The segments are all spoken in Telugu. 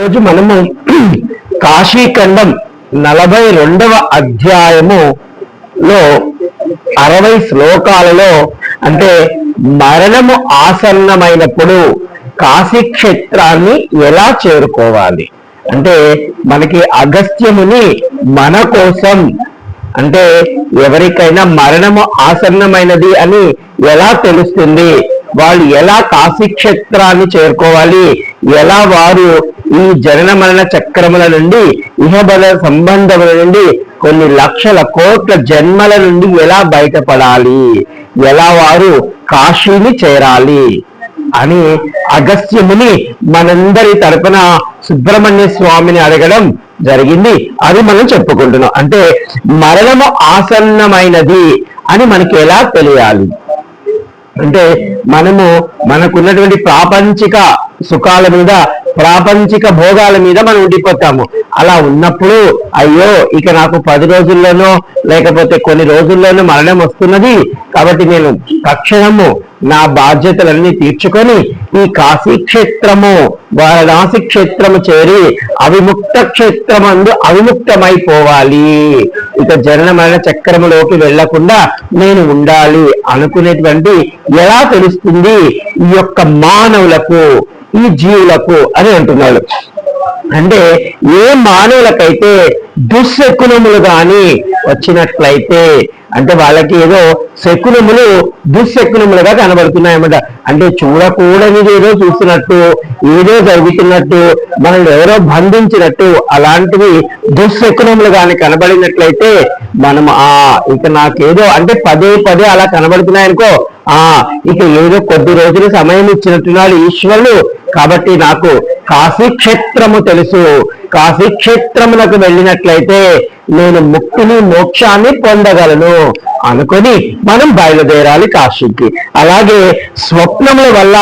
రోజు మనము కాశీఖండం 42వ అధ్యాయములో 60 శ్లోకాలలో అంటే మరణము ఆసన్నమైనప్పుడు కాశీ క్షేత్రాన్ని ఎలా చేరుకోవాలి అంటే మనకి అగస్త్యముని మన కోసం అంటే ఎవరికైనా మరణము ఆసన్నమైనది అని ఎలా తెలుస్తుంది, వాళ్ళు ఎలా కాశీ క్షేత్రాన్ని చేరుకోవాలి, ఎలా వారు ఈ జనన మరణ చక్రముల నుండి ఇహబల సంబంధముల నుండి కొన్ని లక్షల కోట్ల జన్మల నుండి ఎలా బయటపడాలి, ఎలా వారు కాశీని చేరాలి అని అగస్త్యముని మనందరి తరపున సుబ్రహ్మణ్య స్వామిని అడగడం జరిగింది. అది మనం చెప్పుకుంటున్నాం. అంటే మరణము ఆసన్నమైనది అని మనకి ఎలా తెలియాలి అంటే మనకున్నటువంటి ప్రాపంచిక సుఖాల మీద ప్రాపంచిక భోగాల మీద మనం ఉండిపోతాము. అలా ఉన్నప్పుడు అయ్యో ఇక నాకు 10 రోజుల్లోనో లేకపోతే కొన్ని రోజుల్లోనో మరణం వస్తున్నది కాబట్టి నేను తక్షణము నా బాధ్యతలన్నీ తీర్చుకొని ఈ కాశీ క్షేత్రము వారణాసి క్షేత్రము చేరి అవిముక్త క్షేత్రమందు అవిముక్తమైపోవాలి, ఇక జనన మరణ చక్రములోకి వెళ్లకుండా నేను ఉండాలి అనుకునేటువంటి ఎలా తెలుస్తుంది ఈ యొక్క మానవులకు ఈ జీవులకు అని అంటున్నాడు. అంటే ఏ మానవులకైతే దుశ్శకునములు గాని వచ్చినట్లయితే అంటే వాళ్ళకి ఏదో శకునములు దుశ్శకునములుగా కనబడుతున్నాయన్నమాట. అంటే చూడకూడనిది ఏదో చూసినట్టు, ఏదో జరుగుతున్నట్టు, మనల్ని ఎవరో బంధించినట్టు అలాంటివి దుశ్శకునములు కానీ కనబడినట్లయితే మనం ఇక నాకేదో అంటే పదే అలా కనబడుతున్నాయనుకో ఇక ఏదో కొద్ది రోజులు సమయం ఇచ్చినట్టున్నాడు ఈశ్వరుడు కాబట్టి నాకు కాశీక్షేత్రము తెలుసు, కాశీక్షేత్రములకు వెళ్ళినట్లయితే నేను ముక్తిని మోక్షాన్ని పొందగలను అనుకొని మనం బయలుదేరాలి కాశీకి. అలాగే స్వప్నముల వల్ల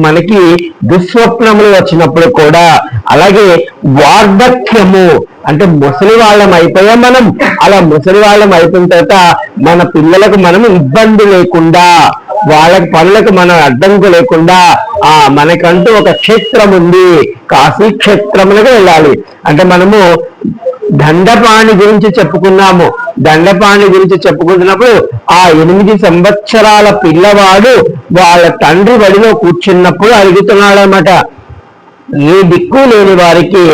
మనకి దుస్వప్నములు వచ్చినప్పుడు కూడా, అలాగే వార్ధక్యము అంటే ముసలి వాళ్ళం అయిపోయాం మనం, అలా ముసలి వాళ్ళం అయిపోయిన తర్వాత మన పిల్లలకు మనం ఇబ్బంది లేకుండా వాళ్ళకి పనులకు మనం అడ్డంకు లేకుండా మనకంటూ ఒక క్షేత్రం ఉంది, కాశీ క్షేత్రములకు వెళ్ళాలి. అంటే మనము దండపాణి గురించి చెప్పుకున్నాము. దండపాణి గురించి చెప్పుకుంటున్నప్పుడు 8 సంవత్సరాల పిల్లవాడు వాళ్ళ తండ్రి బడిలో కూర్చున్నప్పుడు అడుగుతున్నాడు అన్నమాట, ఏ దిక్కు లేని వారికి,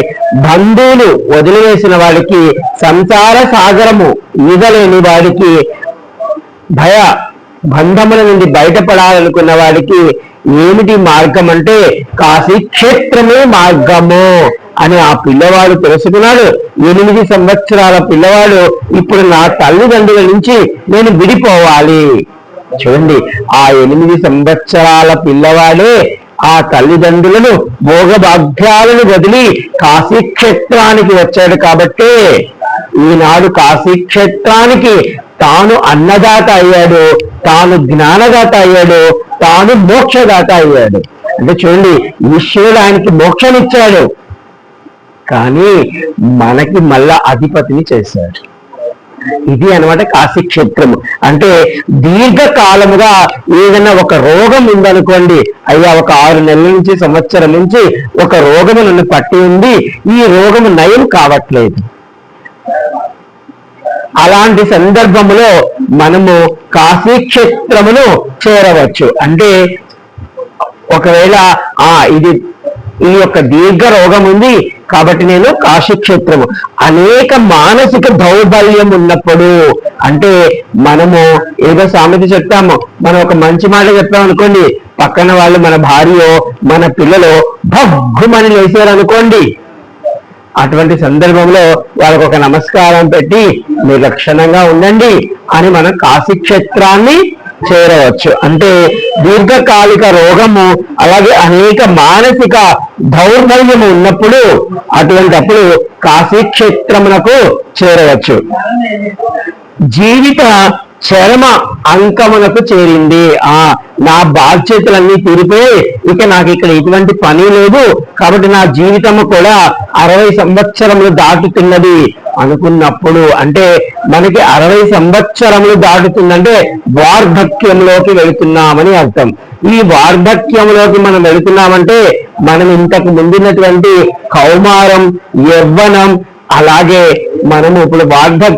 బంధువులు వదిలివేసిన వాడికి, సంసార సాగరము ఈదలేని వాడికి, భయ బంధముల నుండి బయటపడాలనుకున్న వాడికి ఏమిటి మార్గం అంటే కాశీ క్షేత్రమే మార్గము అని ఆ పిల్లవాడు తెలుసుకున్నాడు. 8 సంవత్సరాల పిల్లవాడు ఇప్పుడు నా తల్లిదండ్రుల నుంచి నేను విడిపోవాలి. చూడండి, 8 సంవత్సరాల పిల్లవాడే ఆ తల్లిదండ్రులను భోగభాగ్యాలను వదిలి కాశీ క్షేత్రానికి వచ్చాడు. కాబట్టి ఈనాడు కాశీ క్షేత్రానికి తాను అన్నదాత అయ్యాడు, తాను జ్ఞానదాత అయ్యాడు, తాను మోక్షదాత అయ్యాడు. అంటే చూడండి, ఈశ్వరుడు ఆయనకి మోక్షం ఇచ్చాడు కానీ మనకి మళ్ళా అధిపతిని చేశాడు. ఇది అన్నమాట కాశీక్షేత్రము. అంటే దీర్ఘకాలముగా ఏదైనా ఒక రోగం ఉందనుకోండి, అయ్యా ఒక 6 నెలల నుంచి సంవత్సరం నుంచి ఒక రోగము నన్ను పట్టి ఉంది, ఈ రోగము నయం కావట్లేదు. అలాంటి సందర్భంలో మనము కాశీక్షేత్రమును చేరవచ్చు. అంటే ఒకవేళ ఈ యొక్క దీర్ఘ రోగం ఉంది కాబట్టి నేను కాశీక్షేత్రము, అనేక మానసిక దౌర్బల్యం ఉన్నప్పుడు, అంటే మనము ఏదో సామెత చెప్తాము, మనం ఒక మంచి మాట చెప్పాం అనుకోండి, పక్కన వాళ్ళు మన భార్యో మన పిల్లలు భగ్గుమని లేచారు అనుకోండి, అటువంటి సందర్భంలో వాళ్ళకు ఒక నమస్కారం పెట్టి నిర్లక్షణంగా ఉండండి అని మనం కాశీక్షేత్రాన్ని చేరవచ్చు. అంటే దీర్ఘకాలిక రోగము అలాగే అనేక మానసిక దౌర్బల్యము ఉన్నప్పుడు అటువంటప్పుడు కాశీక్షేత్రమునకు చేరవచ్చు. జీవిత చరమ అంకమునకు చేరింది, నా బాధ్యతలన్నీ తీరిపోయి ఇక నాకు ఇక్కడ ఎటువంటి పని లేదు కాబట్టి నా జీవితము కూడా 60 సంవత్సరములు దాటుతున్నది అనుకున్నప్పుడు, అంటే మనకి 60 సంవత్సరములు దాటుతుందంటే వార్ధక్యంలోకి వెళుతున్నామని అర్థం. ఈ వార్ధక్యంలోకి మనం వెళుతున్నామంటే మనం ఇంతకు ముందున్నటువంటి కౌమారం, యవ్వనం, అలాగే మనము ఇప్పుడు వార్ధక్యం